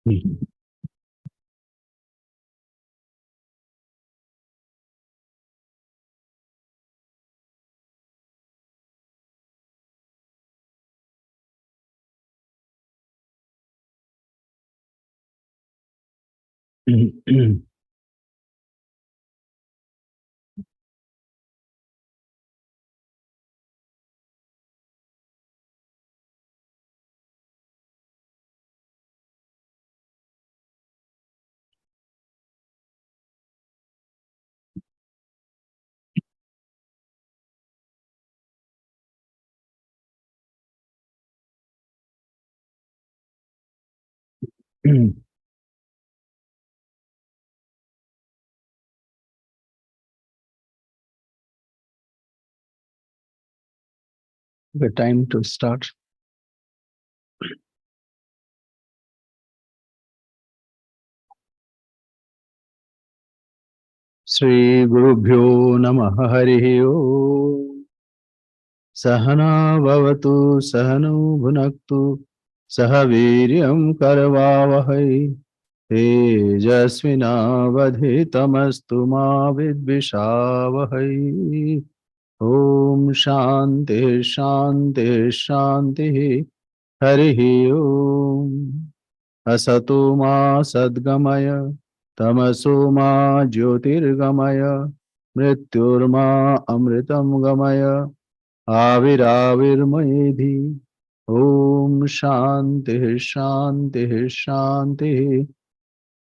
Mhm. Mhm. The time to start. Sri Gurubhyo Namah Harihi Om. Sahana Bhavatu Sahanu Bhunaktu Sahaviryam Karavavahai Tejasvinavadhitamastu ma vidvishavahai. Om Shanti Shanti Shanti Harihi Om. Asato ma sadgamaya tamaso ma jyotirgamaya mrityurma amritam gamaya Aviravirmayedhi. Om Shanti Shanti Shanti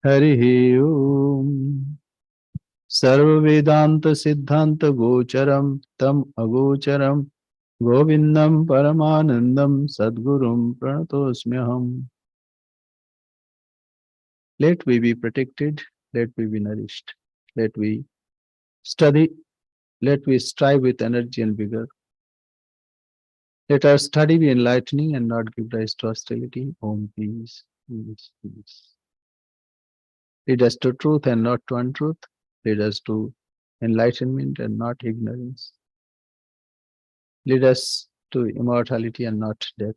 Harihi Om. Sarva Vedanta Siddhanta Gocharam Tam Agocharam Govindam Paramanandam Sadgurum Pranatosmyaham. Let we be protected, let we be nourished, let we study, let we strive with energy and vigor. Let our study be enlightening and not give rise to hostility. Om peace, peace, peace. Lead us to truth and not to untruth. Lead us to enlightenment and not ignorance. Lead us to immortality and not death.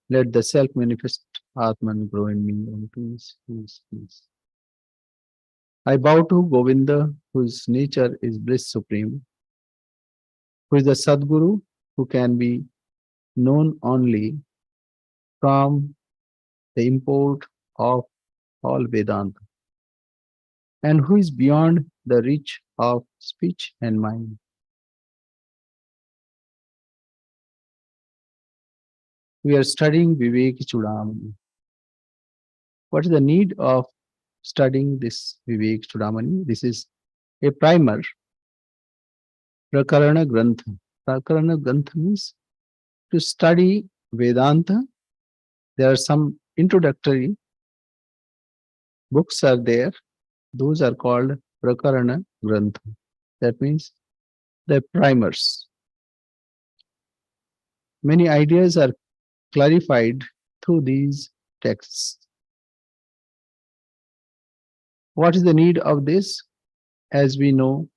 Let the self-manifest Atman grow in me. Om peace, peace, peace. I bow to Govinda, whose nature is bliss supreme, who is the Sadguru, who can be known only from the import of all Vedanta, and who is beyond the reach of speech and mind. We are studying Vivekachudamani. What is the need of studying this Vivekachudamani? This is a primer, Prakarana Grantha. Prakarana Grantha means to study Vedanta. There are some introductory books are there. Those are called Prakarana Grantha. That means the primers. Many ideas are clarified through these texts. What is the need of this? As we know,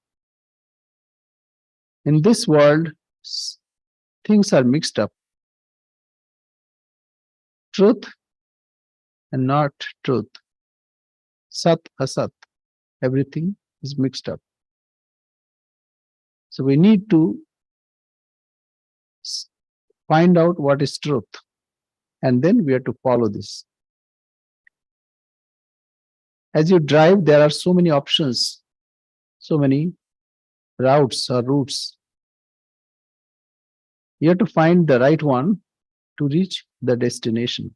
in this world, things are mixed up. Truth and not truth. Sat, asat. Everything is mixed up. So we need to find out what is truth. And then we have to follow this. As you drive, there are so many options, so many routes or routes. You have to find the right one to reach the destination.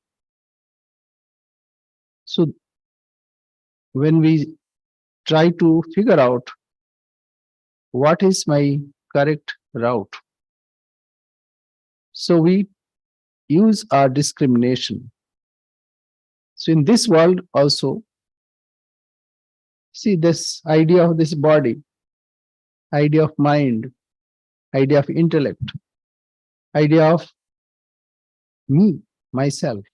So when we try to figure out what is my correct route, so we use our discrimination. So in this world also, see this idea of this body, idea of mind, idea of intellect, idea of me, myself.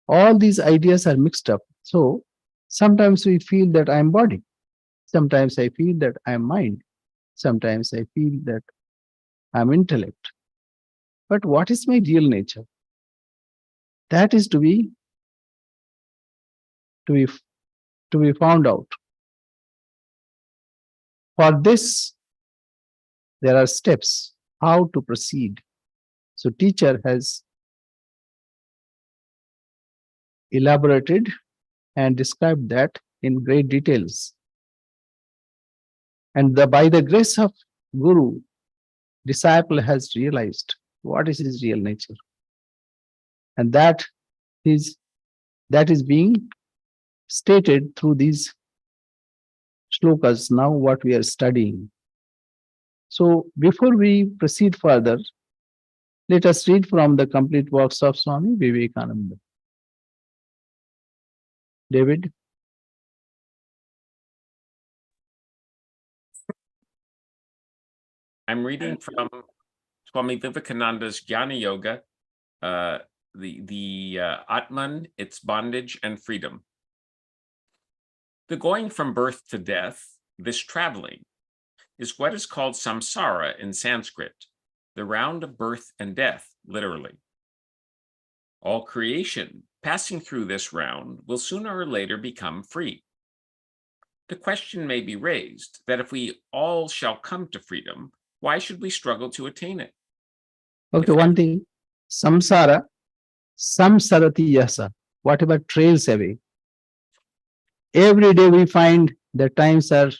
All these ideas are mixed up. So sometimes we feel that I am body. Sometimes I feel that I am mind. Sometimes I feel that I am intellect. But what is my real nature? That is to be to be, to be found out. For this, there are steps how to proceed. So teacher has elaborated and described that in great details. And by the grace of Guru, disciple has realized what is his real nature. And that is being stated through these shlokas, now what we are studying. So before we proceed further, let us read from the complete works of Swami Vivekananda. David? I'm reading from Swami Vivekananda's Jnana Yoga, the Atman, its bondage and freedom. The going from birth to death, this traveling, is what is called samsara in Sanskrit, the round of birth and death, literally. All creation passing through this round will sooner or later become free. The question may be raised that if we all shall come to freedom, why should we struggle to attain it? Okay, one thing, samsara, samsarati yasa, whatever trails away. Every day we find that times are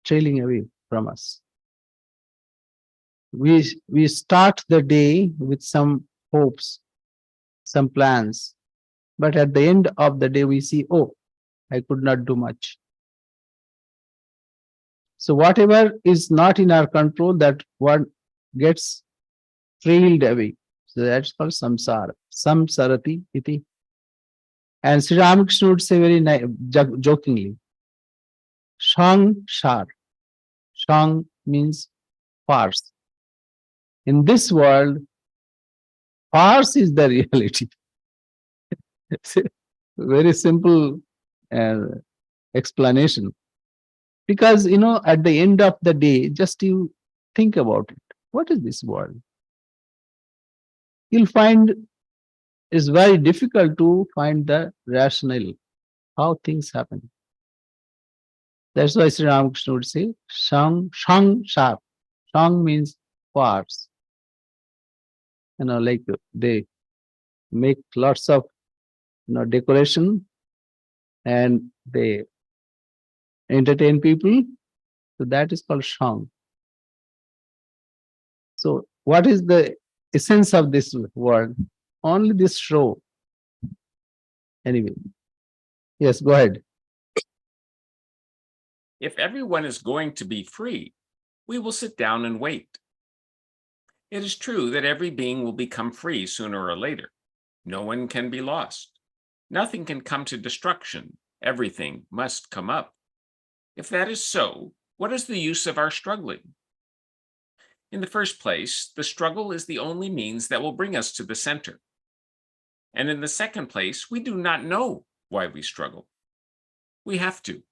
trailing away from us. We start the day with some hopes, some plans, but at the end of the day we see, oh, I could not do much. So whatever is not in our control, that one gets trailed away. So that's called samsara, samsarati iti. And Sri Ramakrishna would say very jokingly, Shang Shar. Shang means farce. In this world, farce is the reality. It's a very simple explanation. Because, at the end of the day, just you think about it. What is this world? You'll find it's very difficult to find the rationale, how things happen. That's why Sri Ramakrishna would say, Shang Shar. Shang means farce. Like they make lots of decoration and they entertain people. So that is called Shang. So what is the essence of this word? Only this show. Anyway. Yes, go ahead. If everyone is going to be free, we will sit down and wait. It is true that every being will become free sooner or later. No one can be lost. Nothing can come to destruction. Everything must come up. If that is so, what is the use of our struggling? In the first place, the struggle is the only means that will bring us to the center. And in the second place, we do not know why we struggle. We have to.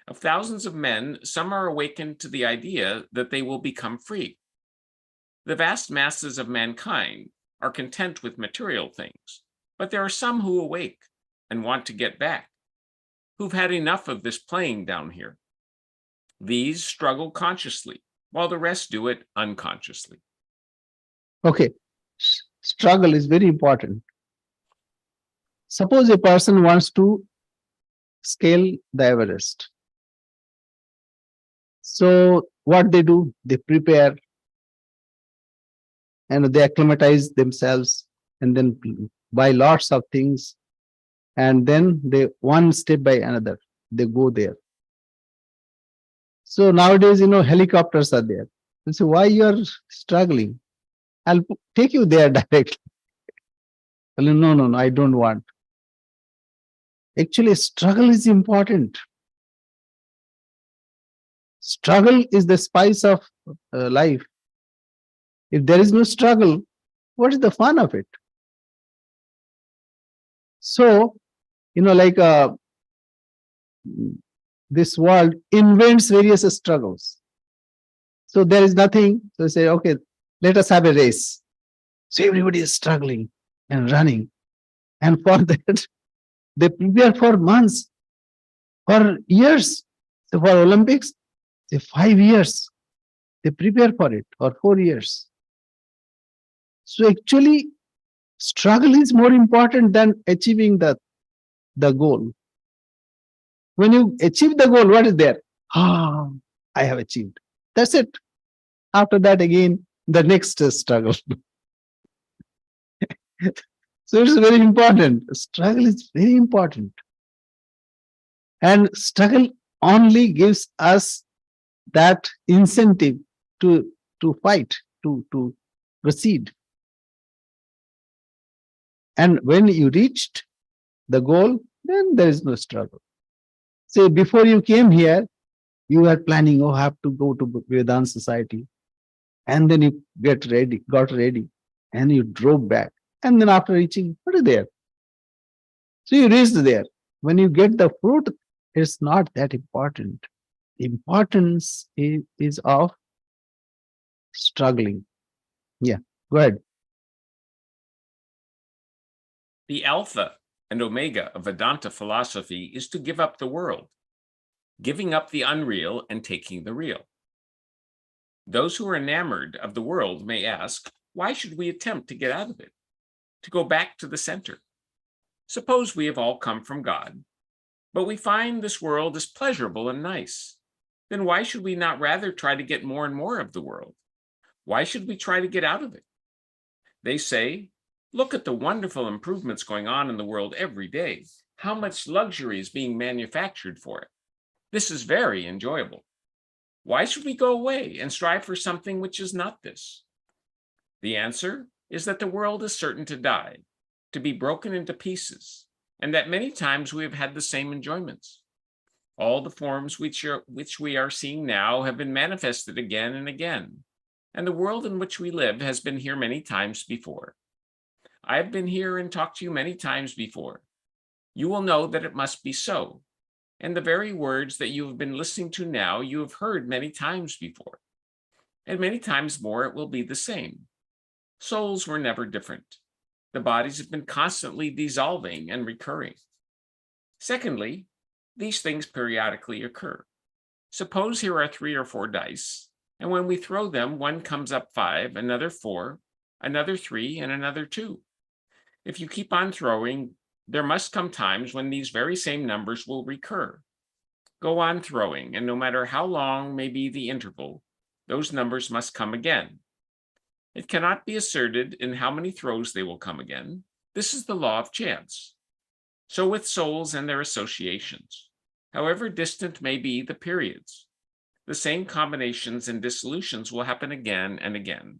Of thousands of men, some are awakened to the idea that they will become free. The vast masses of mankind are content with material things, but there are some who awake and want to get back, who've had enough of this playing down here. These struggle consciously, while the rest do it unconsciously. Okay, struggle is very important. Suppose a person wants to scale the Everest. So what they do, they prepare and they acclimatize themselves and then buy lots of things. And then they, one step by another, they go there. So nowadays, helicopters are there. You say, why you are struggling? I'll take you there directly. No, I don't want. Actually, struggle is important. Struggle is the spice of life. If there is no struggle, what is the fun of it? So, this world invents various struggles. So there is nothing. So say, okay, let us have a race. So everybody is struggling and running. And for that, They prepare for months, for years. So for Olympics, 5 years. They prepare for it, or 4 years. So actually, struggle is more important than achieving the goal. When you achieve the goal, what is there? Ah, I have achieved. That's it. After that, again, the next struggle. So it's very important. Struggle is very important. And struggle only gives us that incentive to fight, to proceed. And when you reached the goal, then there is no struggle. Say, before you came here, you were planning, oh, I have to go to Vedanta Society. And then you got ready, and you drove back. And then after reaching, what is there? So you reached there. When you get the fruit, it's not that important. The importance is of struggling. Yeah, go ahead. The alpha and omega of Vedanta philosophy is to give up the world, giving up the unreal and taking the real. Those who are enamored of the world may ask, why should we attempt to get out of it, to go back to the center? Suppose we have all come from God, but we find this world is pleasurable and nice. Then why should we not rather try to get more and more of the world? Why should we try to get out of it? They say, look at the wonderful improvements going on in the world every day. How much luxury is being manufactured for it? This is very enjoyable. Why should we go away and strive for something which is not this? The answer is that the world is certain to die, to be broken into pieces, and that many times we have had the same enjoyments. All the forms which we are seeing now have been manifested again and again, and the world in which we live has been here many times before. I have been here and talked to you many times before. You will know that it must be so. And the very words that you have been listening to now, you have heard many times before. And many times more, it will be the same. Souls were never different. The bodies have been constantly dissolving and recurring. Secondly, these things periodically occur. Suppose here are 3 or 4 dice, and when we throw them, one comes up 5, another 4, another 3, and another 2. If you keep on throwing, there must come times when these very same numbers will recur. Go on throwing, and no matter how long may be the interval, those numbers must come again. It cannot be asserted in how many throws they will come again. This is the law of chance. So with souls and their associations, however distant may be the periods, the same combinations and dissolutions will happen again and again.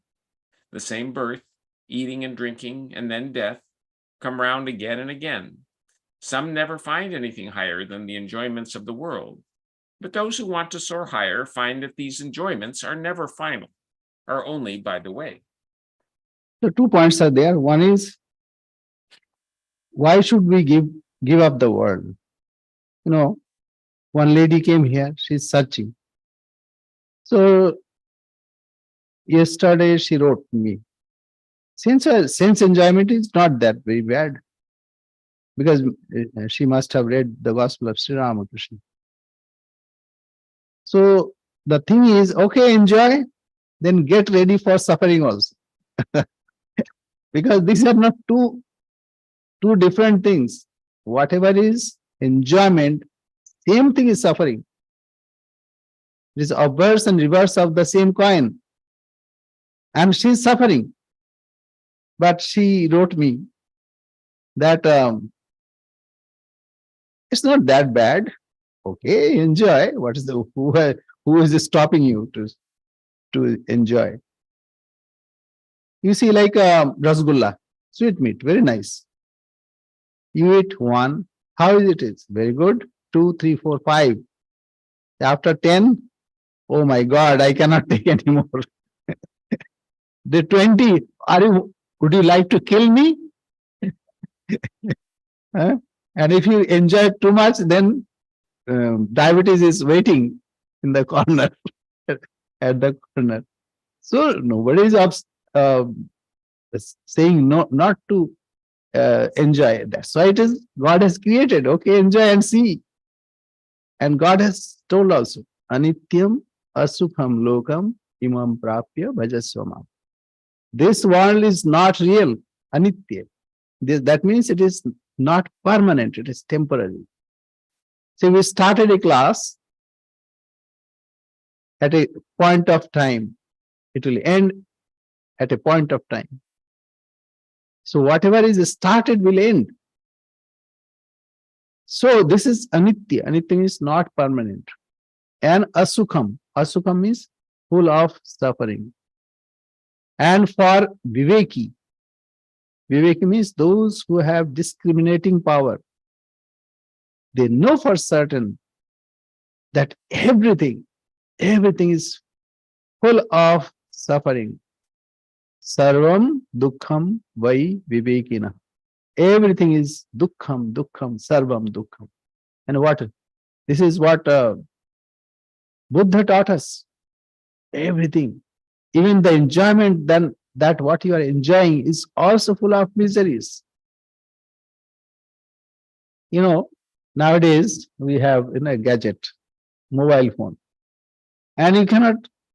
The same birth, eating and drinking, and then death come round again and again. Some never find anything higher than the enjoyments of the world, but those who want to soar higher find that these enjoyments are never final, are only by the way. So 2 points are there. One is, why should we give up the world? One lady came here, she's searching. So yesterday she wrote me, sense enjoyment is not that very bad, because she must have read the Gospel of Sri Ramakrishna. So the thing is, okay, enjoy, then get ready for suffering also. Because these are not two different things. Whatever is enjoyment, same thing is suffering. It is obverse and reverse of the same coin. And she's suffering. But she wrote me that it's not that bad. Okay, enjoy. What is who is stopping you to enjoy? You see, like rasgulla, sweetmeat, very nice. You eat 1, how is it? It's very good. 2, 3, 4, 5. After 10, oh my God, I cannot take anymore. The 20, would you like to kill me? Huh? And if you enjoy too much, then diabetes is waiting in the corner, at the corner. So nobody is saying no, not to enjoy. That's why it is God has created. Okay, enjoy and see. And God has told also, Anityam asukham lokam imam prapya bhajasvamam. This world is not real, anitya. That means it is not permanent, it is temporary. So we started a class at a point of time. It will end at a point of time. So whatever is started will end. So this is anitya. Anitya means not permanent. And asukham. Asukham means full of suffering. And for viveki, viveki means those who have discriminating power. They know for certain that everything is full of suffering. Sarvam dukkham vai vivekina. Everything is dukkham, sarvam dukkham. And what? This is what Buddha taught us. Everything, even the enjoyment, then that what you are enjoying is also full of miseries. Nowadays we have a gadget, mobile phone, and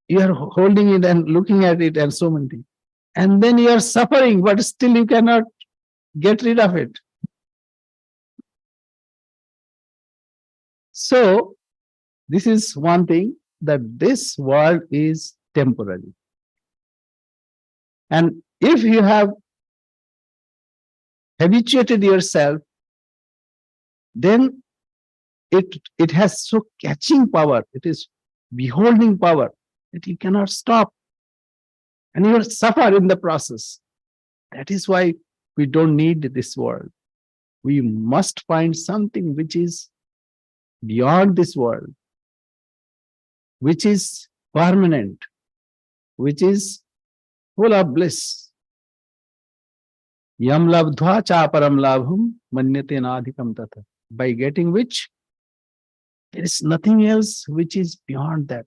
you are holding it and looking at it and so many things. And then you are suffering, but still you cannot get rid of it. So this is one thing, that this world is temporary. And if you have habituated yourself, then it has so catching power, it is beholding power, that you cannot stop. And you will suffer in the process. That is why we don't need this world. We must find something which is beyond this world, which is permanent, which is full of bliss. Yam labdhva cha param labham manyate nadhikam tata. By getting which, there is nothing else which is beyond that.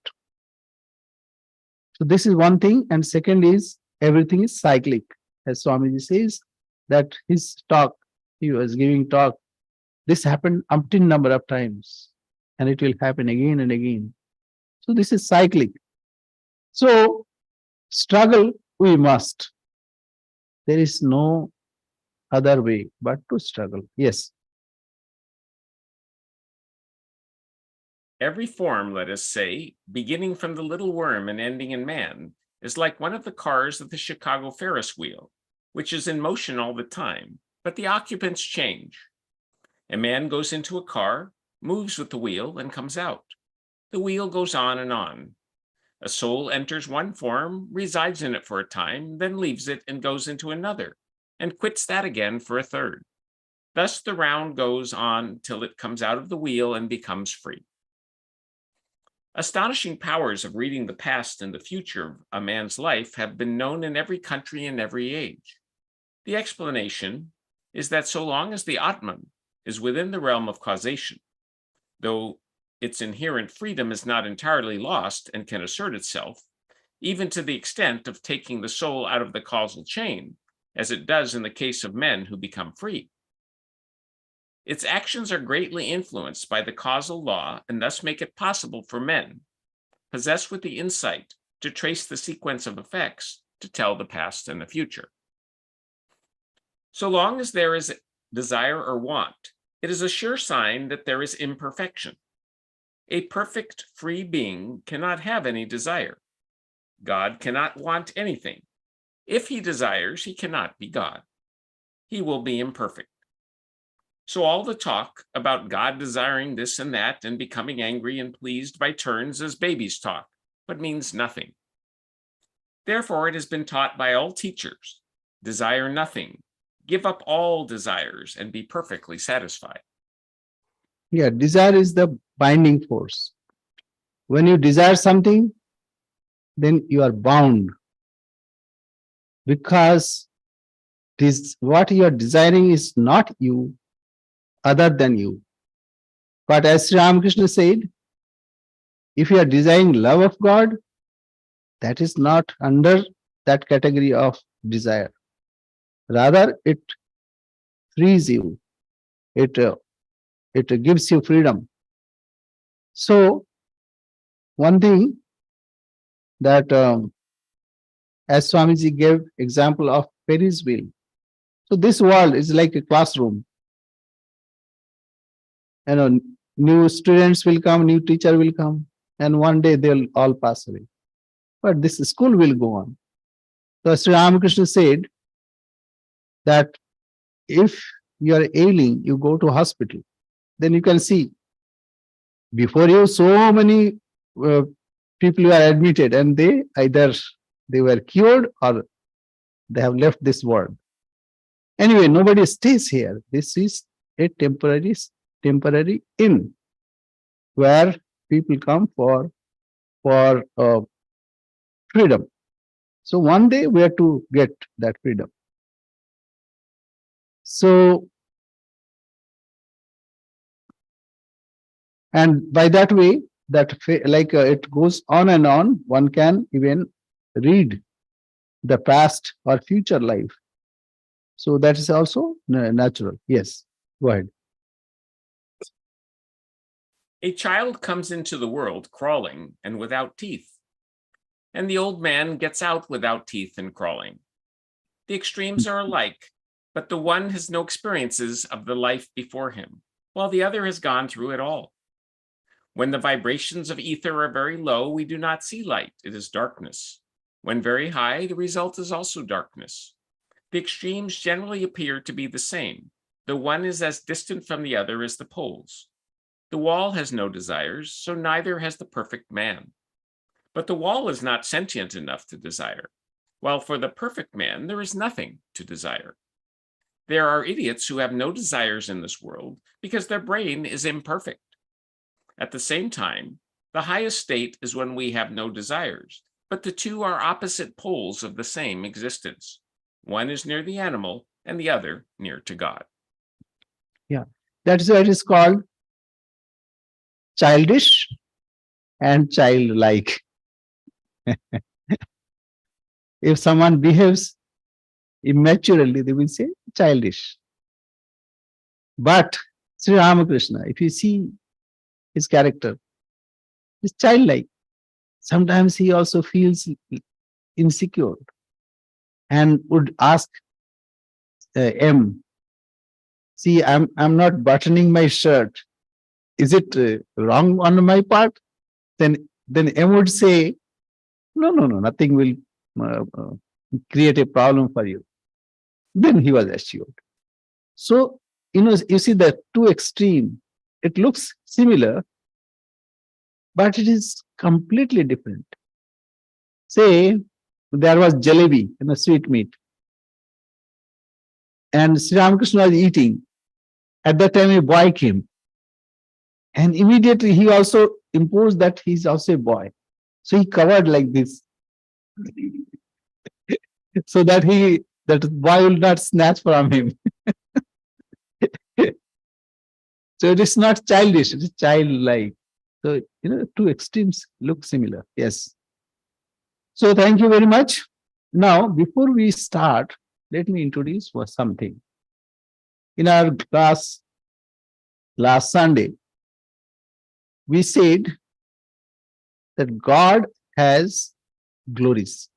So this is one thing. And second is, everything is cyclic. As Swamiji says, that his talk, he was giving talk, this happened umpteen number of times, and it will happen again and again. So this is cyclic. So struggle we must. There is no other way but to struggle. Yes. Every form, let us say, beginning from the little worm and ending in man, is like one of the cars of the Chicago Ferris wheel, which is in motion all the time, but the occupants change. A man goes into a car, moves with the wheel, and comes out. The wheel goes on and on. A soul enters one form, resides in it for a time, then leaves it and goes into another, and quits that again for a third. Thus the round goes on till it comes out of the wheel and becomes free. Astonishing powers of reading the past and the future of a man's life have been known in every country and every age. The explanation is that so long as the Atman is within the realm of causation, though its inherent freedom is not entirely lost and can assert itself, even to the extent of taking the soul out of the causal chain, as it does in the case of men who become free. Its actions are greatly influenced by the causal law and thus make it possible for men, possessed with the insight to trace the sequence of effects, to tell the past and the future. So long as there is desire or want, it is a sure sign that there is imperfection. A perfect free being cannot have any desire. God cannot want anything. If he desires, he cannot be God. He will be imperfect. So all the talk about God desiring this and that and becoming angry and pleased by turns is babies' talk, but means nothing. Therefore, it has been taught by all teachers, desire nothing, give up all desires, and be perfectly satisfied. Yeah, desire is the binding force. When you desire something, then you are bound, because this what you are desiring is not you, other than you. But as Sri Ramakrishna said, if you are desiring love of God, that is not under that category of desire. Rather, it frees you. It gives you freedom. So one thing that as Swamiji gave example of Ferris wheel. So this world is like a classroom. You know, new students will come, new teacher will come, and one day they'll all pass away. But this school will go on. So Sri Ramakrishna said that if you are ailing, you go to hospital. Then you can see before you so many uh, people were admitted, and they either they were cured or they have left this world. Anyway, nobody stays here. This is a temporary inn where people come for freedom. So one day we have to get that freedom. So, and by that way, that it goes on and on. One can even read the past or future life. So that is also natural. Yes, go ahead. A child comes into the world crawling and without teeth, and the old man gets out without teeth and crawling. The extremes are alike, but the one has no experiences of the life before him, while the other has gone through it all. When the vibrations of ether are very low, we do not see light. It is darkness. When very high, the result is also darkness. The extremes generally appear to be the same. The one is as distant from the other as the poles. The wall has no desires, so neither has the perfect man. But the wall is not sentient enough to desire, while for the perfect man there is nothing to desire. There are idiots who have no desires in this world because their brain is imperfect. At the same time, the highest state is when we have no desires, but the two are opposite poles of the same existence. One is near the animal and the other near to God. Yeah, that's why it is called childish and childlike. If someone behaves immaturely, they will say childish. But Sri Ramakrishna, if you see his character, is childlike. Sometimes he also feels insecure and would ask M, see, I'm not buttoning my shirt. Is it wrong on my part? Then M would say, no, nothing will create a problem for you. Then he was assured. So, you see the two extreme. It looks similar, but it is completely different. Say, there was jalebi, sweet meat. And Sri Ramakrishna was eating. At that time, a boy came. And immediately he also imposed that he's also a boy. So he covered like this. So that boy will not snatch from him. So it is not childish, it is childlike. So, two extremes look similar. Yes. So thank you very much. Now, before we start, let me introduce something. In our class last Sunday, we said that God has glories.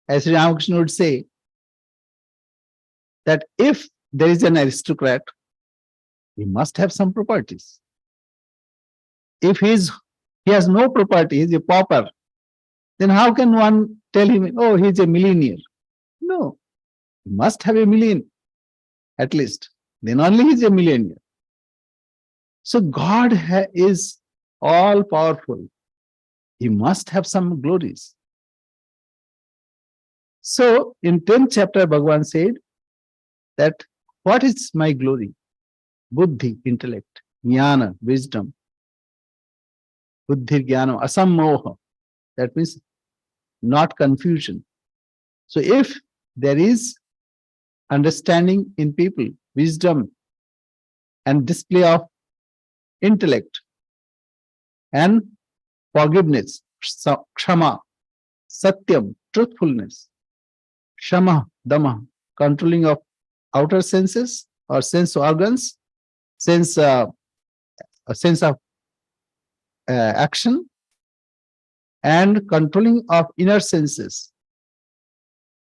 As Sri Ramakrishna would say, that if there is an aristocrat, he must have some properties. If he has no property, he's a pauper, then how can one tell him, oh, he's a millionaire? No, he must have a million, at least. Then only he's a millionaire. So God is all powerful. He must have some glories. So in 10th chapter, Bhagavan said that what is my glory? Buddhi, intellect, jnana, wisdom. Buddhi, jnana, asammoha. That means not confusion. So if there is understanding in people, wisdom, and display of intellect, and forgiveness, kshama, satyam, truthfulness, shama, dama, controlling of outer senses, or sense organs, sense a sense of action, and controlling of inner senses.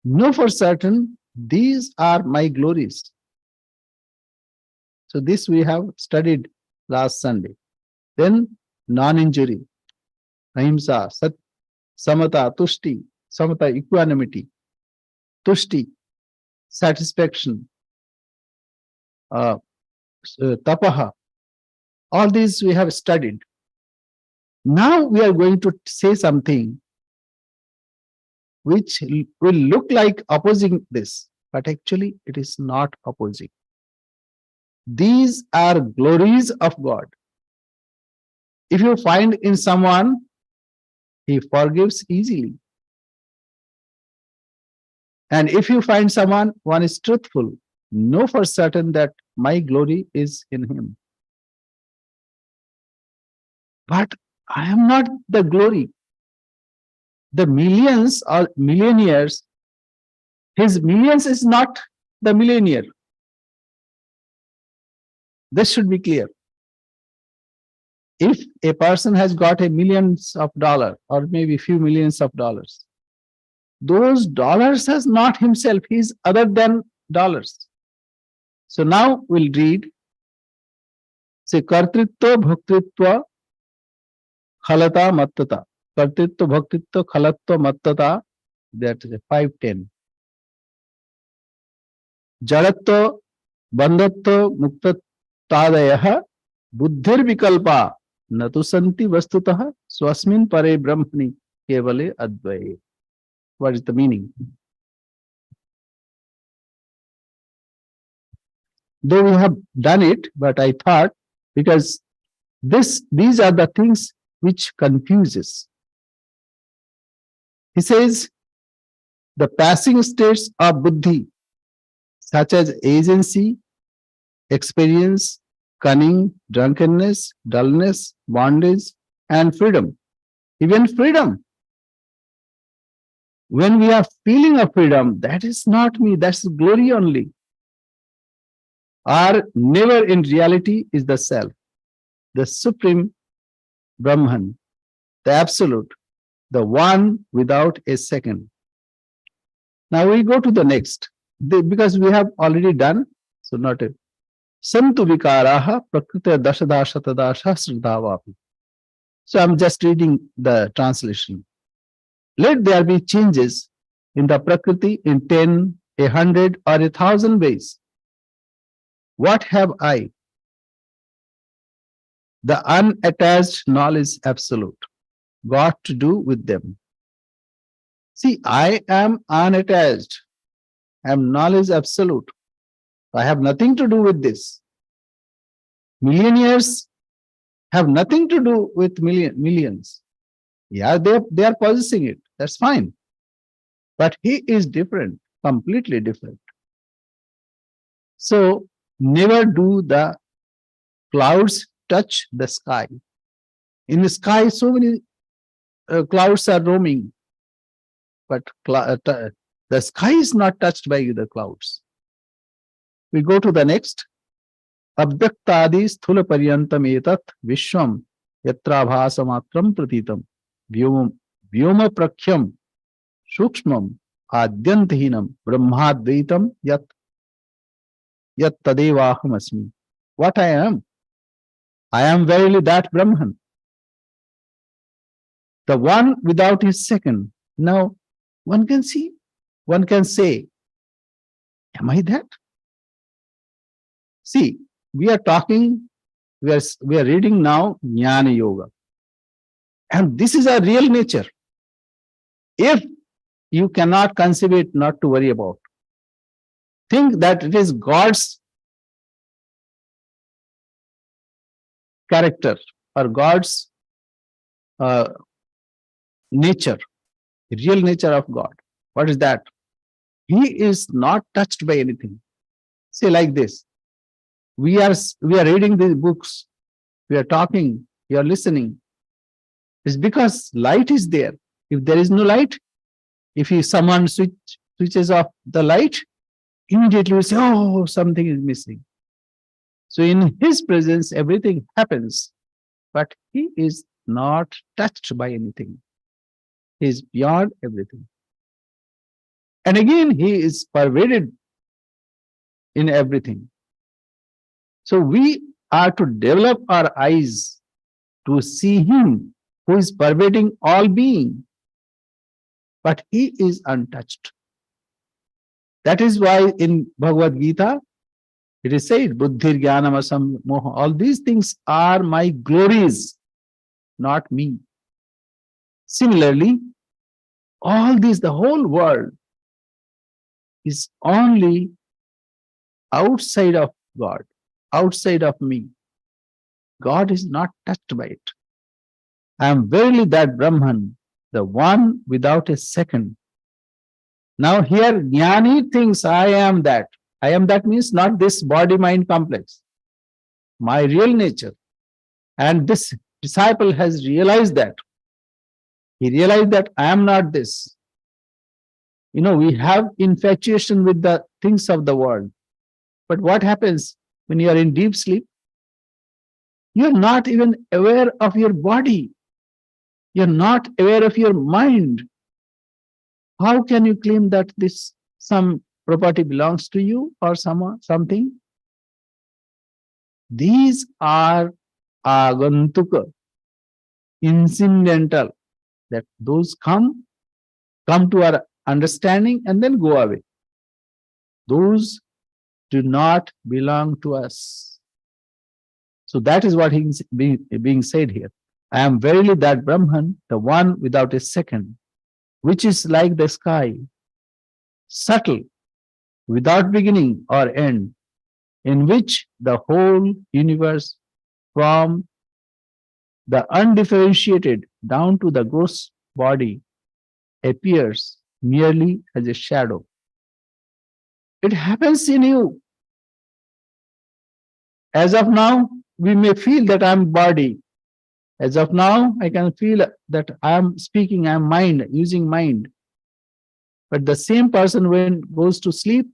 Know for certain these are my glories. So this we have studied last Sunday. Then non-injury, ahimsa, samata, tushti, samata, equanimity, tushti, satisfaction, tapaha. All these we have studied. Now we are going to say something which will look like opposing this, but actually it is not opposing. These are glories of God. If you find in someone, he forgives easily. And if you find someone, one is truthful, know for certain that my glory is in him. But I am not the glory. The millions or millionaires, his millions is not the millionaire. This should be clear. If a person has got a millions of dollars or maybe few millions of dollars, those dollars has not himself, he is other than dollars. So now we'll read, say, kartritva bhaktritva khalata mattata. Kartritva bhaktritva khalatva mattata, that is a 510. Jadatva bandhatva muktatadayah buddhir vikalpa natu santi vastutah swasmin pare brahmani kevale advaye. What is the meaning? Though we have done it, but I thought, because these are the things which confuses. He says, the passing states of buddhi, such as agency, experience, cunning, drunkenness, dullness, bondage, and freedom. Even freedom. When we are feeling of freedom, that is not me, that's glory only. Or never in reality is the self, the supreme Brahman, the absolute, the one without a second. Now we go to the next, because we have already done, so not a santu vikaraha prakriti dashada shatadasha sridhavapi. So I'm just reading the translation. Let there be changes in the prakriti in 10, 100, or 1,000 ways. What have I? The unattached knowledge absolute got to do with them. See, I am unattached. I am knowledge absolute. I have nothing to do with this. Millionaires have nothing to do with millions. Yeah, they are possessing it. That's fine. But he is different, completely different. So never do the clouds touch the sky. In the sky, so many clouds are roaming, but the sky is not touched by the clouds. We go to the next. Abdaktadi sthula paryantam etat vishwam yatra bhasa matram pratitam vyoma prakhyam sukshmam adyantahinam brahmadvaitam yat tadevaham asmi. What I am verily that Brahman, the one without his second. Now one can see, one can say, am I that? See, we are talking, we are reading now Jnana Yoga. And this is our real nature. If you cannot conceive it, not to worry about. Think that it is God's character or God's nature, real nature of God. What is that? He is not touched by anything. Say like this. We are reading these books, we are talking, you are listening. It's because light is there. If there is no light, if someone switches off the light, Immediately we say, oh, something is missing. So in his presence, everything happens, but he is not touched by anything. He is beyond everything. And again, he is pervaded in everything. So we are to develop our eyes to see him who is pervading all being, but he is untouched. That is why in Bhagavad Gita, it is said, Buddhir Jnanam Asam Moha. All these things are my glories, not me. Similarly, all this, the whole world is only outside of God, outside of me. God is not touched by it. I am verily that Brahman, the one without a second. Now here, Jnani thinks I am that. I am that means not this body-mind complex, my real nature. And this disciple has realized that. He realized that I am not this. You know, we have infatuation with the things of the world. But what happens when you are in deep sleep? You're not even aware of your body. You're not aware of your mind. How can you claim that this some property belongs to you or something? These are agantuka, incidental, that those come to our understanding and then go away. Those do not belong to us. So that is what is being said here. I am verily that Brahman, the one without a second, which is like the sky, subtle, without beginning or end, in which the whole universe, from the undifferentiated down to the gross body, appears merely as a shadow. It happens in you. As of now, we may feel that I am body. As of now, I can feel that I am speaking, I am mind, using mind. But the same person, when goes to sleep,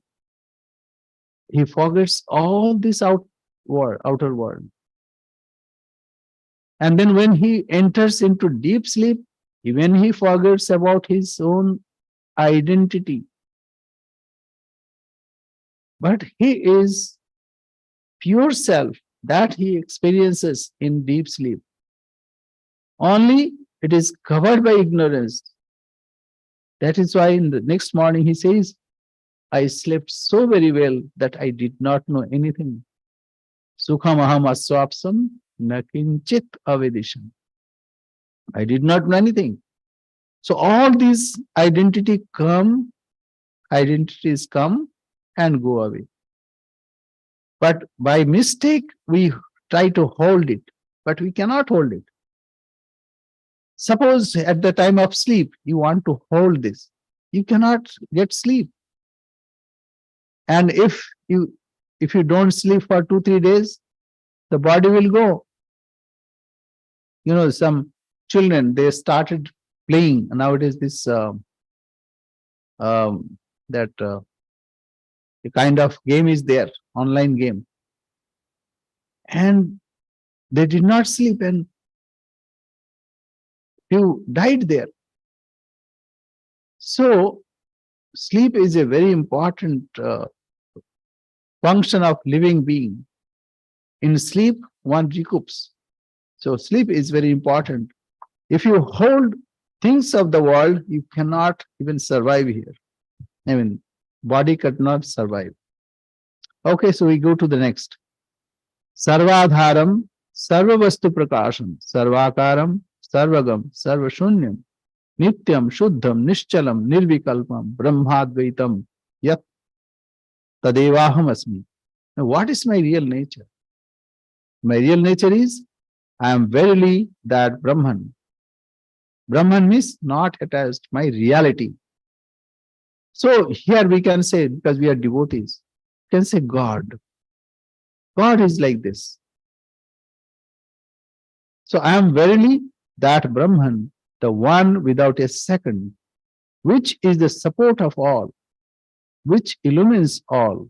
he forgets all this outer world. And then when he enters into deep sleep, even he forgets about his own identity. But he is pure self that he experiences in deep sleep. Only it is covered by ignorance. That is why in the next morning he says, I slept so very well that I did not know anything. Sukham aham aswapsam nakinchit avedisham. I did not know anything. So all these identities come and go away. But by mistake, we try to hold it, but we cannot hold it. Suppose at the time of sleep, you want to hold this. You cannot get sleep. And if you don't sleep for 2-3 days, the body will go. You know, some children, they started playing. Nowadays, this a kind of game is there, online game. And they did not sleep and few died there. So sleep is a very important function of living being. In sleep, one recoups. So sleep is very important. If you hold things of the world, you cannot even survive here. I mean, body could not survive. Okay, so we go to the next. Sarvadharam, sarvavastu prakasham, sarvakaram, sarvagam, sarvashunyam, nityam, shuddham, nishchalam, nirvikalpam, brahmadvaitam, yat tadevaham asmi. Now, what is my real nature? My real nature is, I am verily that Brahman. Brahman means not attached, my reality. So here we can say, because we are devotees, we can say God. God is like this. So I am verily that Brahman, the one without a second, which is the support of all. which illumines all,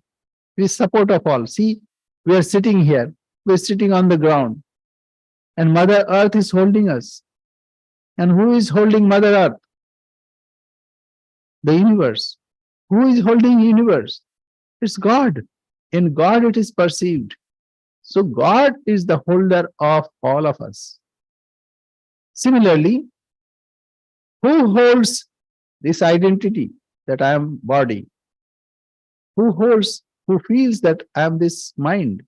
with support of all. See, we are sitting here, we are sitting on the ground, and Mother Earth is holding us. And who is holding Mother Earth? The universe. Who is holding universe? It's God. In God it is perceived. So God is the holder of all of us. Similarly, who holds this identity that I am body? Who feels that I am this mind?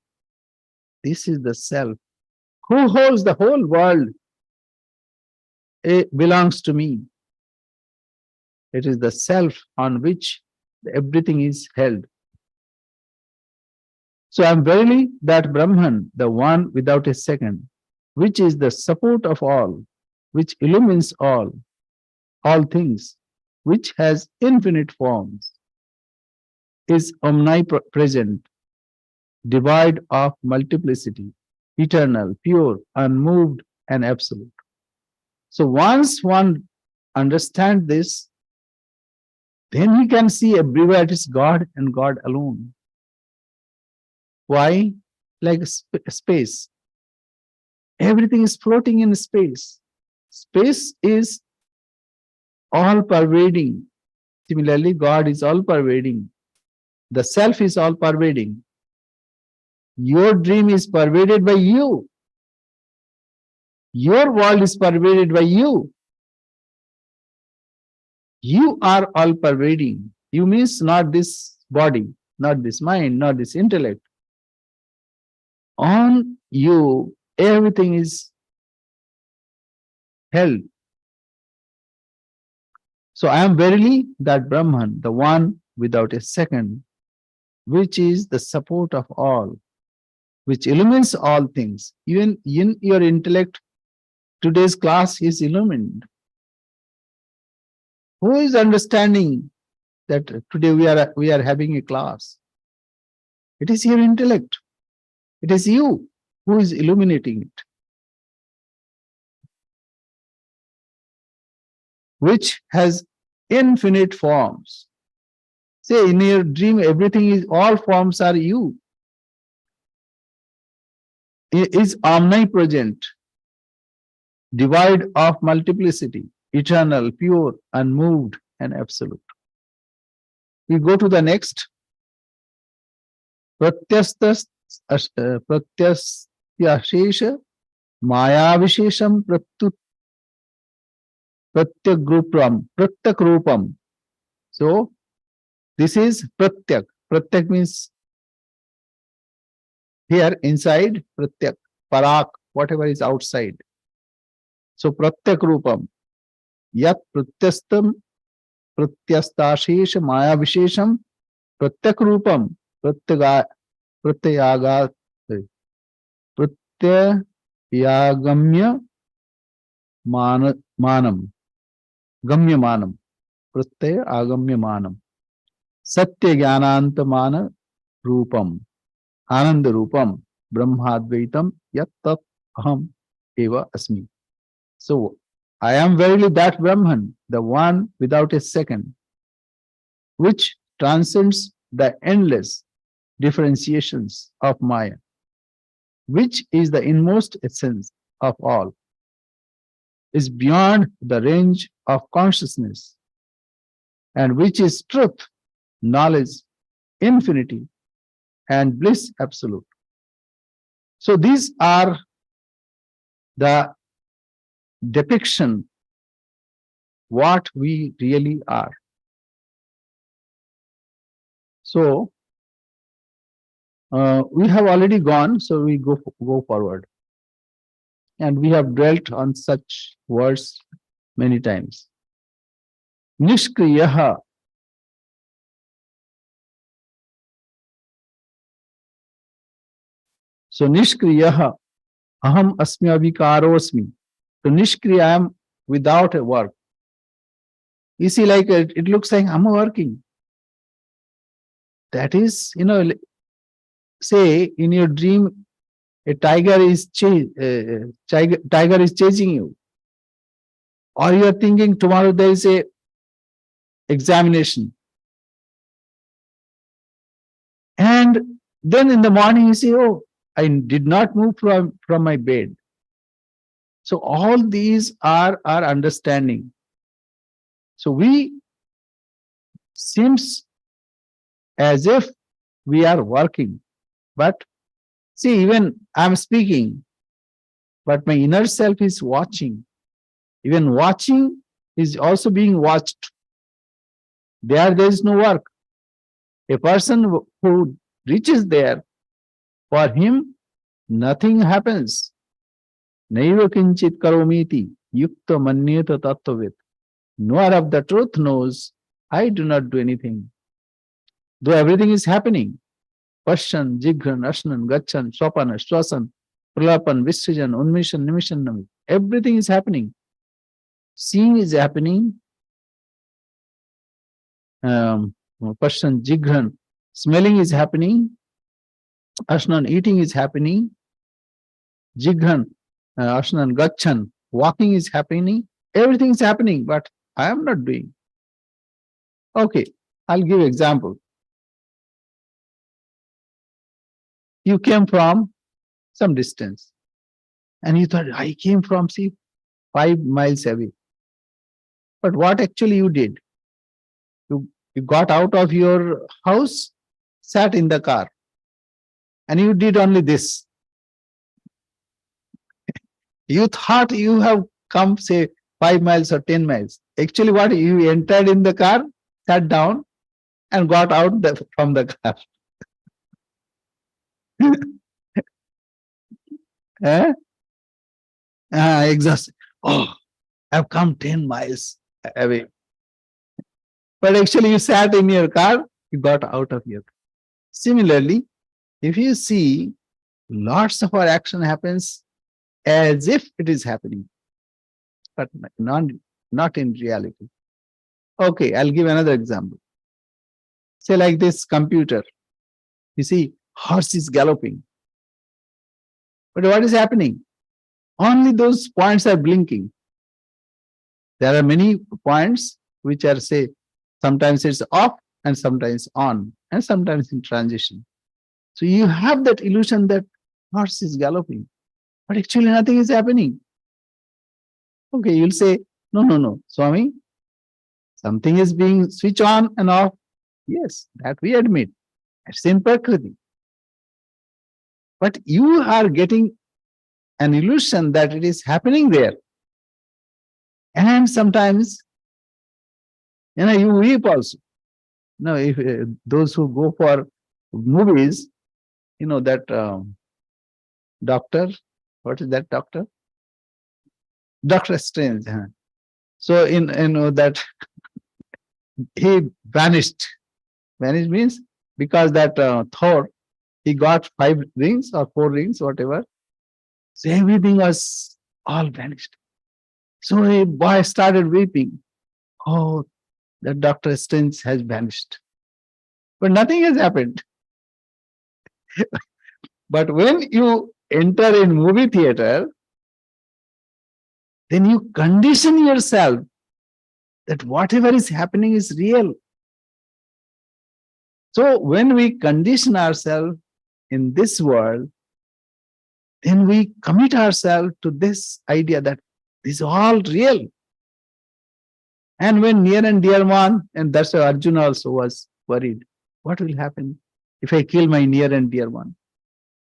This is the self. Who holds the whole world? It belongs to me. It is the self on which everything is held. So I am verily that Brahman, the one without a second, which is the support of all, which illumines all things, which has infinite forms, is omnipresent, devoid of multiplicity, eternal, pure, unmoved, and absolute. So once one understands this, then he can see everywhere it is God and God alone. Why? Like space. Everything is floating in space. Space is all pervading. Similarly, God is all pervading. The self is all pervading. Your dream is pervaded by you. Your world is pervaded by you. You are all pervading. You means not this body, not this mind, not this intellect. On you, everything is held. So I am verily that Brahman, the one without a second, which is the support of all, which illumines all things. Even in your intellect, today's class is illumined. Who is understanding that today we are having a class? It is your intellect. It is you who is illuminating it. Which has infinite forms. Say in your dream, everything is, all forms are you. It is omnipresent, devoid of multiplicity, eternal, pure, unmoved, and absolute. We go to the next. Pratyasthasya Maya Vishesham Pratyakrupam. So this is Pratyak. Pratyak means here inside, Pratyak, Parak, whatever is outside. So Pratyakrupam. Yat Pratyastam Pratyastashesha Maya Vishesham Pratyakrupam Pratyayagamya Manam Gamya Manam Pratyaya Agamya Manam Satya Jnananta Mana Rupam Ananda Rupam Brahmadvaitam Yat Tat Aham Eva Asmi. So I am verily that Brahman, the one without a second, which transcends the endless differentiations of Maya, which is the inmost essence of all, is beyond the range of consciousness, and which is truth, knowledge, infinity, and bliss absolute. So these are the depiction what we really are. So we have already gone, so we go forward. And we have dwelt on such words many times. Nishkriyaha. So Nishkriyaha. Aham asmi avikarosmi. So Nishkriya, I am without a work. You see, like it looks like I'm working. That is, say in your dream, a tiger is chasing you, or you are thinking tomorrow there is a examination. And then in the morning you say, oh, I did not move from my bed. So all these are our understanding. So we seems as if we are working, but see, even I'm speaking, but my inner self is watching. Even watching is also being watched. There is no work. A person who reaches there, for him, nothing happens. Naiva kinchit karomiti, yukta manyeta tattvavid. Knower of the truth knows, I do not do anything. Though everything is happening. Pashan, Jigran, Ashnan, Gachan, Swapana, Shwasan, Pralapan, Vissajan, Unmishan, Nimishan, Nami. Everything is happening. Seeing is happening. Pashan, Jigran, smelling is happening. Ashnan, eating is happening. Jigran, Ashnan, Gachan, walking is happening. Everything is happening, but I am not doing. Okay, I'll give example. You came from some distance and you thought, I came from, see, 5 miles away. But what actually you did? You got out of your house, sat in the car, and you did only this. You thought you have come, say, 5 miles or 10 miles. Actually, what you entered in the car, sat down, and got out from the car. Eh? Exhausted. Oh, I've come 10 miles away. But actually, you sat in your car, you got out of your car. Similarly, if you see, lots of our action happens as if it is happening, but not in reality. Okay, I'll give another example. Say like this computer. You see, horse is galloping. But what is happening? Only those points are blinking. There are many points which are, say, sometimes it's off and sometimes on and sometimes in transition. So you have that illusion that horse is galloping, but actually nothing is happening. Okay, you'll say, no, Swami, something is being switched on and off. Yes, that we admit. It's in Prakriti. But you are getting an illusion that it is happening there. And sometimes, you weep also. If those who go for movies, that doctor, what is that doctor? Doctor Strange. Huh? So that he vanished. Vanished means because that Thor, he got 5 rings or 4 rings, whatever. So everything was all vanished. So a boy started weeping. Oh, the Dr. Strange has vanished. But nothing has happened. But when you enter in movie theater, then you condition yourself that whatever is happening is real. So when we condition ourselves in this world, then we commit ourselves to this idea that this is all real. And when near and dear one, and that's why Arjuna also was worried, what will happen if I kill my near and dear one?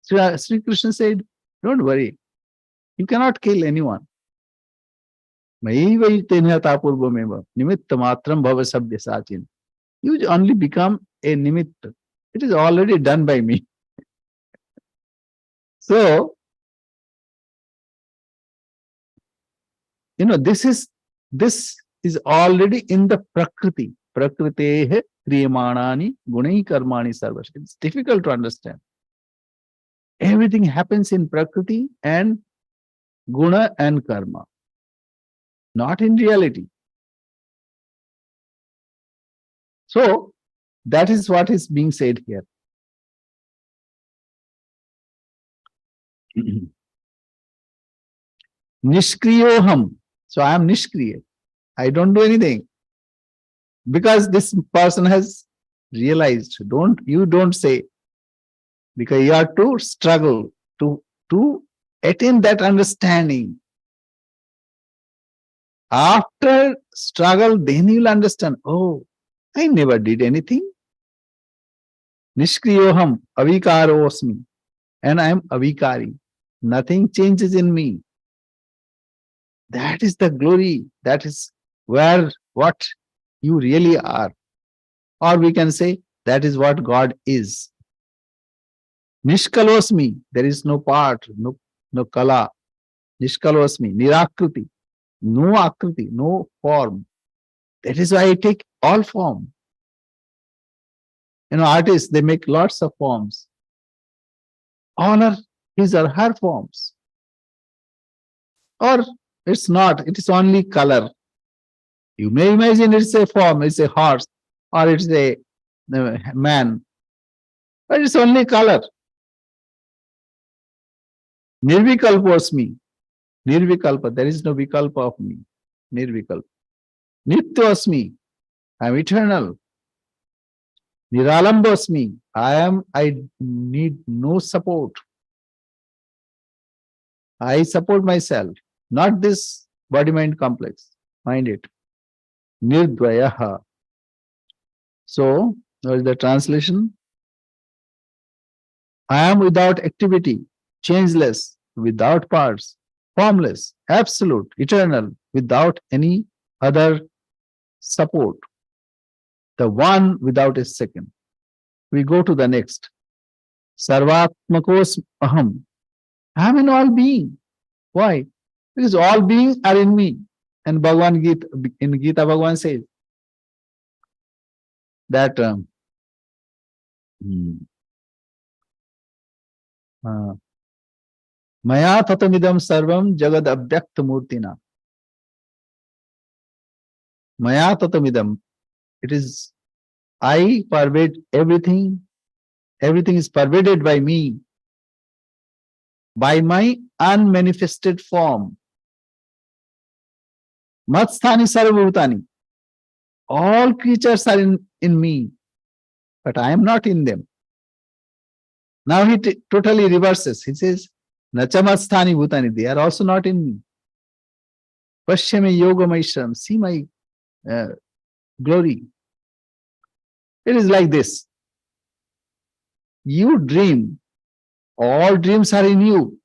So Sri Krishna said, don't worry, you cannot kill anyone. You only become a nimitta. It is already done by me. So, this is already in the Prakriti. Prakritehe kriyamanani gunai karmani sarvas. It's difficult to understand. Everything happens in Prakriti and guna and karma, not in reality. So, that is what is being said here. Nishkriyoham. So I am Nishkriya. I don't do anything. Because this person has realized. You don't say, because you have to struggle to attain that understanding. After struggle, then you'll understand, oh, I never did anything. Nishkriyoham avikarosmi, and I am avikari. Nothing changes in me. That is the glory. That is what you really are. Or we can say that is what God is. Nishkalosmi, there is no part, no kala. Nishkalosmi, nirakriti, no akriti, no form. That is why I take all form. Artists, they make lots of forms. All are his or her forms. Or it's not, it is only color. You may imagine it's a form, it's a horse, or it's a man, but it's only color. Nirvikalposmi. Nirvikalpa, there is no vikalpa of me. Nirvikalpa. Nityosmi, I am eternal. Niralambosmi, I need no support. I support myself, not this body-mind complex. Mind it. Nirdvayaha. So, what is the translation? I am without activity, changeless, without parts, formless, absolute, eternal, without any other support. The one without a second. We go to the next. Sarvatmakos aham. I am in all being. Why? Because all beings are in me. And Bhagavan Gita, in Gita, Bhagavan says that Maya tatamidam sarvam jagad abhyakt murtina. Maya tatamidam. It is I pervade everything. Everything is pervaded by me. By my unmanifested form. Matsthani sarvabhutani. All creatures are in me, but I am not in them. Now he totally reverses. He says, Nachamasthani bhutani. They are also not in me. Pashyame yogamaishram. See my glory. It is like this. You dream. All dreams are in you.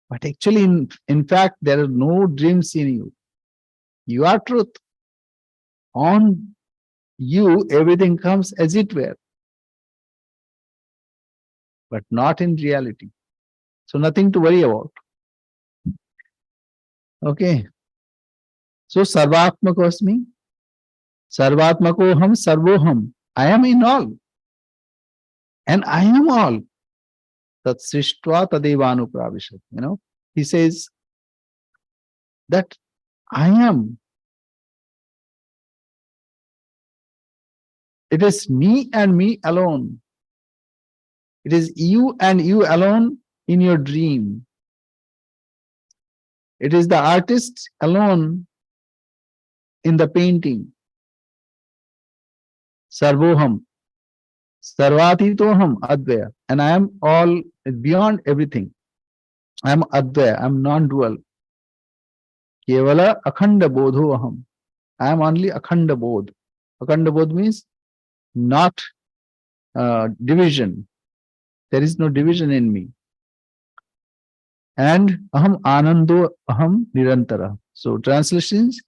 But actually, in fact, there are no dreams in you. You are truth. On you, everything comes as it were. But not in reality. So nothing to worry about. Okay. So Sarvatmakosmi. Sarvatmakoham sarvoham. I am in all. And I am all. Tat srishtva tadevanu pravishat. He says that I am. It is me and me alone. It is you and you alone in your dream. It is the artist alone in the painting. Sarvoham. Sarvatitoham advaya. And I am all beyond everything. I am advaya. I am non-dual. Kevala akhanda bodhoham. I am only akhanda bodh. Akhanda bodh means not division. There is no division in me. And aham anando aham nirantara. So translations,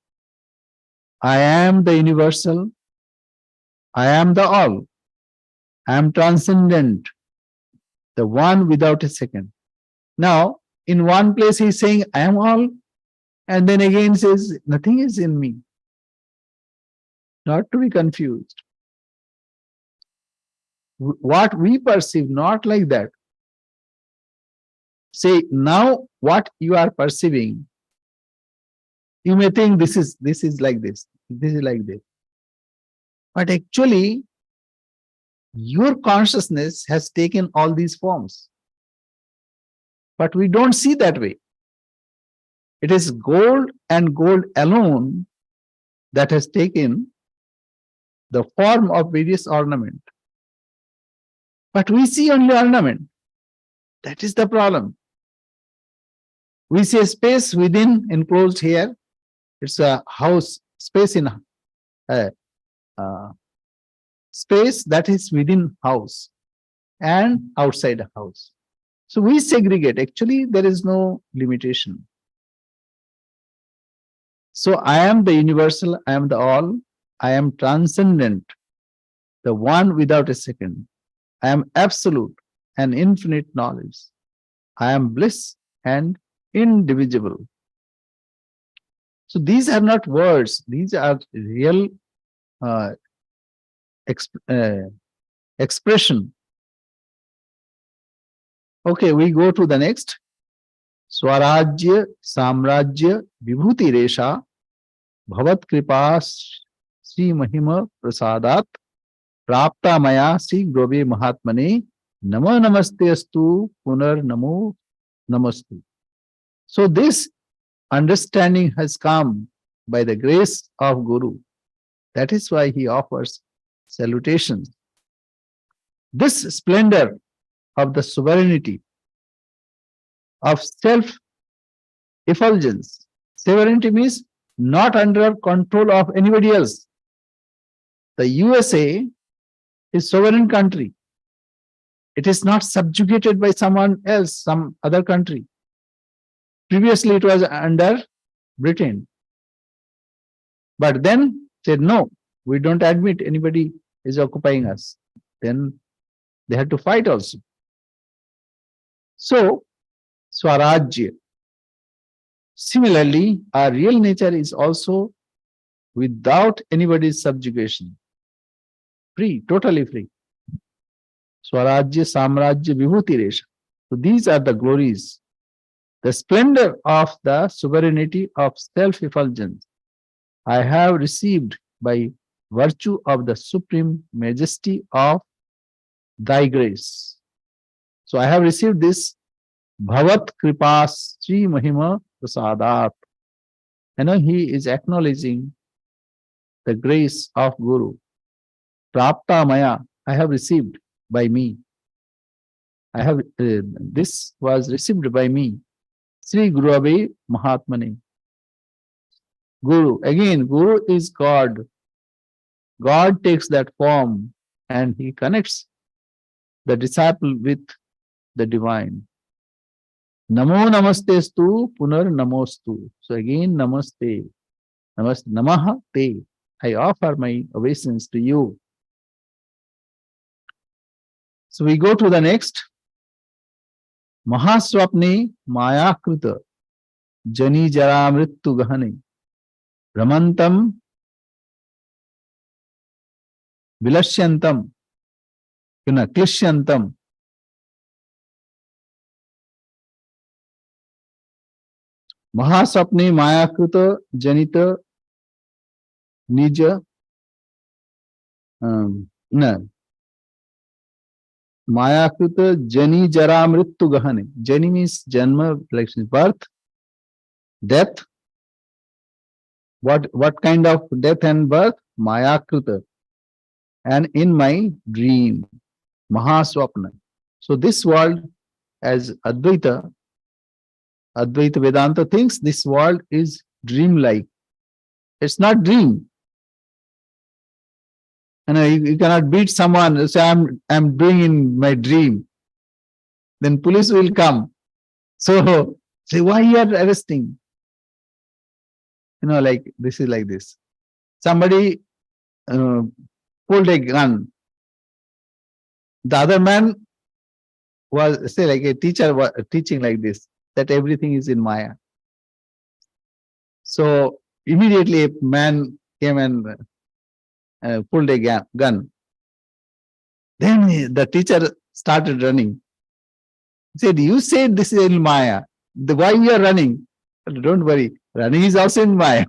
I am the universal. I am the all. I am transcendent. The one without a second. Now, in one place he is saying, I am all. And then again says, nothing is in me. Not to be confused. What we perceive, not like that. Say, now what you are perceiving, you may think this is like this is like this. But actually, your consciousness has taken all these forms. But we don't see that way. It is gold and gold alone that has taken the form of various ornament. But we see only ornament. That is the problem. We see a space within enclosed here. It's a house, space in uh, space that is within house and outside a house. So we segregate. Actually, there is no limitation. So I am the universal, I am the all, I am transcendent, the one without a second. I am absolute and infinite knowledge. I am bliss and indivisible. So these are not words, these are real uh, expression. Okay, we go to the next. Swarajya Samrajya Vibhuti Resha Bhavat Kripa Sri Mahima Prasadat Prapta Maya Sri Grobe Mahatmane Nama Namaste Astu Punar Namo Namastu. So this understanding has come by the grace of Guru. That is why he offers salutations. This splendor of the sovereignty of self-effulgence. Sovereignty means not under control of anybody else. The USA is sovereign country. It is not subjugated by someone else, some other country. Previously, it was under Britain. But then said, no, we don't admit anybody is occupying us. Then they had to fight also. So, Swarajya. Similarly, our real nature is also without anybody's subjugation. Free, totally free. Swarajya, Samrajya, Vibhuti Resha. So these are the glories, the splendor of the sovereignty of self-effulgence I have received by virtue of the supreme majesty of thy grace. So I have received this Bhavat Kripa Sri Mahima Prasadat. He is acknowledging the grace of Guru. Prapta Maya, I have received by me. I have this was received by me. Sri Guru Mahatmane. Guru, again, Guru is God. God takes that form and he connects the disciple with the divine. Namo namaste stu punar namostu. So again, namaste. Namaste. Namaha te. I offer my obeisance to you. So we go to the next. Mahaswapne Mayakruta Jani Jara Mrittu Gahane Ramantam Vilashyantam Klishyantam Mahaswapne Mayakruta Janita Nija Mayakruta Jani Jara Mrittu Gahane. Jani means Janma, like birth, death. What kind of death and birth? Mayakruta. And in my dream, Mahaswapna. So this world, as Advaita Vedanta thinks, this world is dream-like. It's not dream. You cannot beat someone, say, I'm doing in my dream. Then police will come. So, say, why you are arresting? Like this is like this. Somebody pulled a gun. The other man was, say, like a teacher was teaching like this, that everything is in Maya. So immediately a man came and pulled a gun. Then the teacher started running. He said, you said this is in Maya. Why you are running? Don't worry. Running is also in Maya.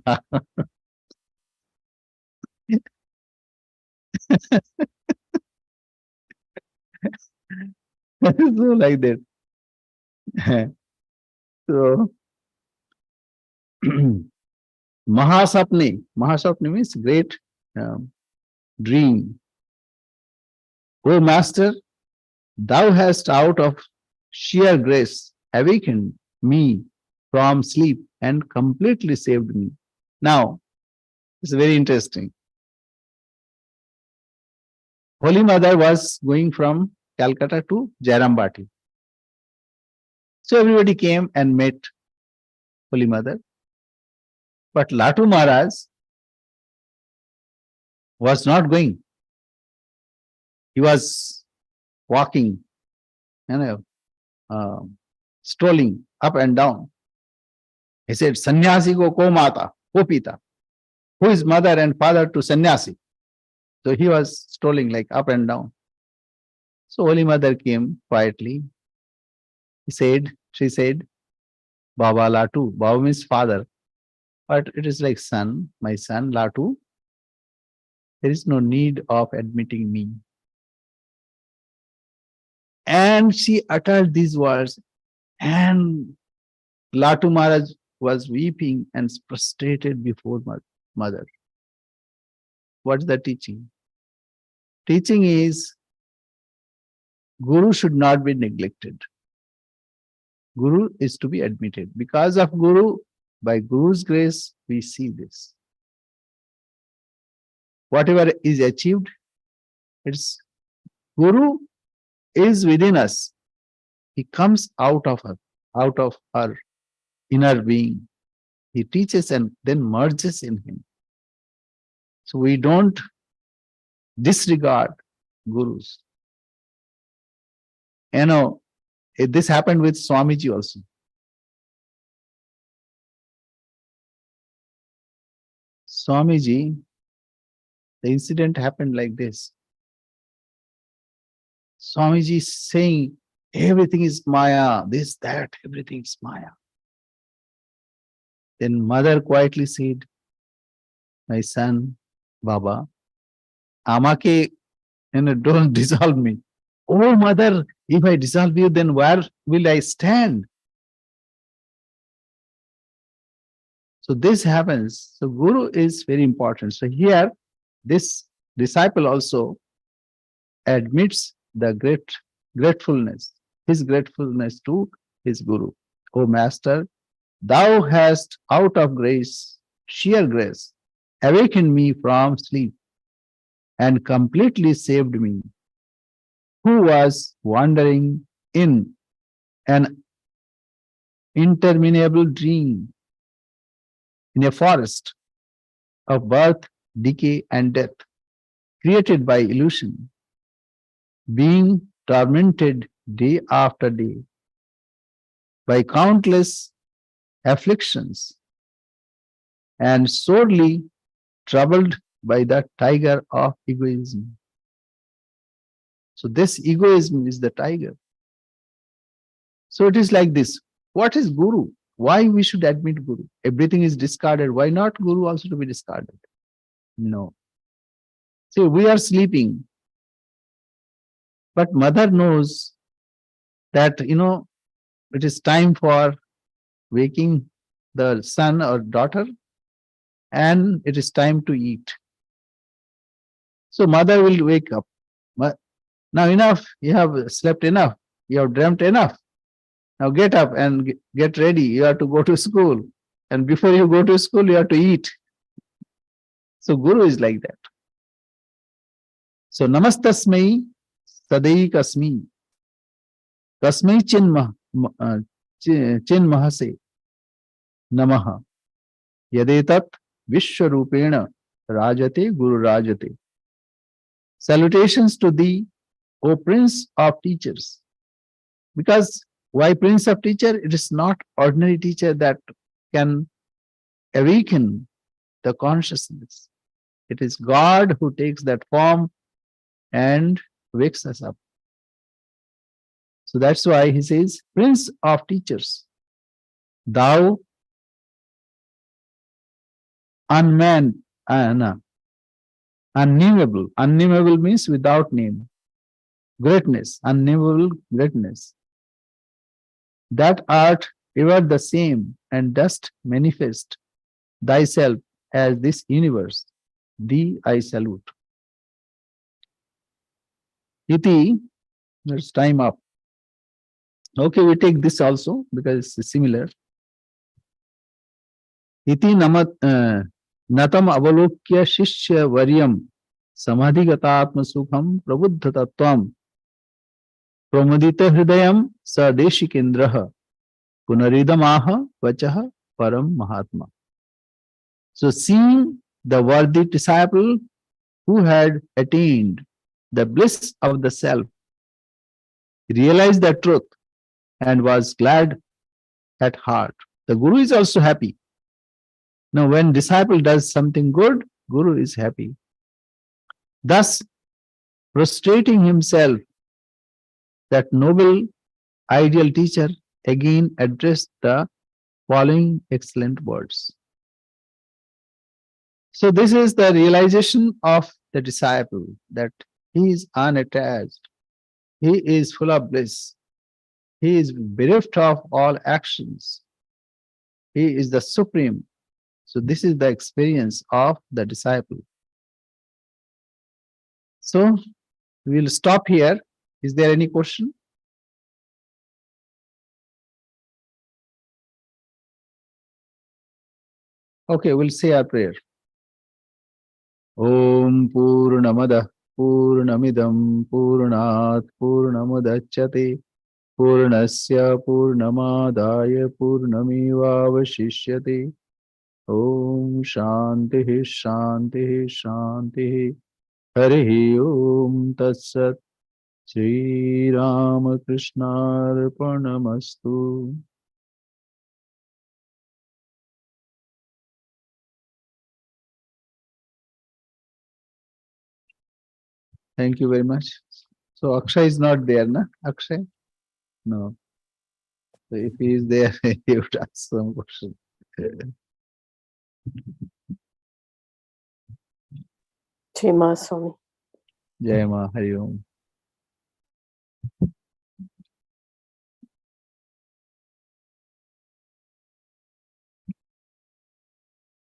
So like that. So Mahasapni means great dream. O Master, thou hast out of sheer grace awakened me from sleep and completely saved me. Now, it's very interesting. Holy Mother was going from Calcutta to Jairambati. So everybody came and met Holy Mother. But Latu Maharaj was not going. He was walking, you know, strolling up and down. He said, Sannyasi ko mata, ko pita. Who is mother and father to sannyasi? So he was strolling like up and down. So Holy Mother came quietly. She said, Baba Latu. Baba means father. But it is like son, my son Latu. There is no need of admitting me. And she uttered these words, and Latu Maharaj was weeping and prostrated before Mother. What's the teaching? Teaching is Guru should not be neglected. Guru is to be admitted. Because of Guru, by Guru's grace, we see this. Whatever is achieved, it's Guru is within us. He comes out of our inner being. He teaches and then merges in him. So we don't disregard gurus. You know, this happened with Swamiji also. Swamiji, the incident happened like this. Swamiji is saying, everything is Maya, this, that, everything is Maya. Then Mother quietly said, my son, Baba, Amake, don't dissolve me. Oh, Mother, if I dissolve you, then where will I stand? So this happens. So Guru is very important. So here, this disciple also admits the gratefulness, his gratefulness to his Guru. O Master, thou hast out of grace, sheer grace, awakened me from sleep and completely saved me, who was wandering in an interminable dream in a forest of birth, decay, and death, created by illusion, being tormented day after day by countless afflictions and sorely troubled by the tiger of egoism. So this egoism is the tiger. So it is like this. What is Guru? Why we should admit Guru? Everything is discarded. Why not Guru also to be discarded? No. See, we are sleeping. But Mother knows that, it is time for waking the son or daughter, and it is time to eat. So Mother will wake up. Now enough, you have slept enough, you have dreamt enough. Now get up and get ready. You have to go to school. And before you go to school, you have to eat. So Guru is like that. So Namastasmai Sadai Kasmi Kasmai Chin Mahase Namaha Yadetat Vishwarupena Rajate Guru Rajate. Salutations to thee, O Prince of Teachers. Because why Prince of Teacher? It is not ordinary teacher that can awaken the consciousness. It is God who takes that form and wakes us up. So that's why he says, Prince of Teachers, thou unmanned, unnameable. Unnameable means without name. Greatness, unnameable greatness. That art ever the same and dost manifest thyself as this universe. Thee I salute. Iti, there's time up. Okay, we take this also because it's similar. Iti natam avalokya shishya varyam samadhigatatma sukham prabuddha tattvam pramudita hridayam sadeshikendraha punaridamaha vachaha param mahatma. So seeing the worthy disciple who had attained the bliss of the self, realized the truth and was glad at heart. The Guru is also happy. Now, when disciple does something good, Guru is happy. Thus, prostrating himself, that noble ideal teacher again addressed the following excellent words. So, this is the realization of the disciple that he is unattached, he is full of bliss, he is bereft of all actions, he is the supreme. So, this is the experience of the disciple. So, we will stop here. Is there any question? Okay, we'll say our prayer. Om Purnamada Purnamidam Purnat Purnamudachyate Purnasya Purnamadaya Purnamevavashishyate. Om Shanti Shanti Shanti. Harihi Om Tatsat. Shri Ramakrishna Arpanamastu. Thank you very much. So Akshay is not there, na? Akshay? No. So if he is there, he would ask some question. Jai Ma Swami. Jai Ma Hari Om.